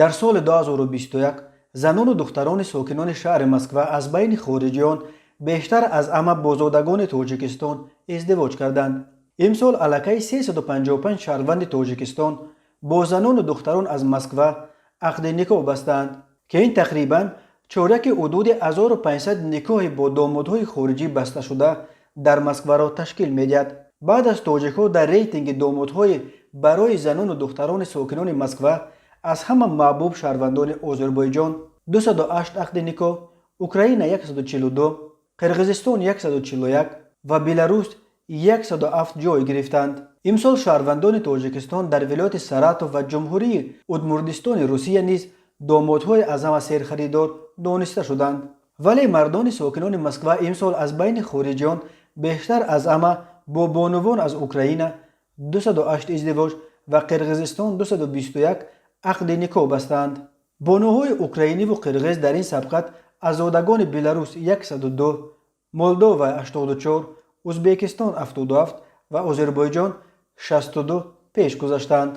дар соли 2021 занону духтарони сокинони шаҳри Москва аз байни хориҷиён бештар аз ҳама бозодагони Тоҷикистон издивоҷ карданд. Имсол аллакай 355 шаҳрванди Тоҷикистон бо занону духтарон аз Москва ақди никоҳ бастанд, ки ин тақрибан чораки ҳудуди 1500 никоҳи бо домодҳои хориҷӣ басташуда дар Москваро ташкил медиҳад. баъд аз тоҷикҳо дар рейтинги домодҳои барои занону духтарони сокинони Москва аз ҳама маҳбуб шаҳрвандони Озарбойҷон 208 ақди никоҳ, Украина 142, Қирғизистон 141 ва Беларус 107 ҷой гирифтанд. Имсол шаҳрвандони Тоҷикистон дар вилояти Саратов ва ҷумҳурии Удмурдистони Русия низ домодҳои аз ҳама серхаридор дониста шуданд. вале мардони сокинони Москва имсол аз байни хориҷиён бештар аз ҳама бо бонувон аз Украина 208 издивоҷ ва Қирғизистон 221 ақди никоҳ бастанд. бонуҳои украиниву қирғиз дар ин сабқат азодагони Беларус 102, Молдова 84, Узбекистон 77 ва Озарбойҷон 62 пеш гузаштанд.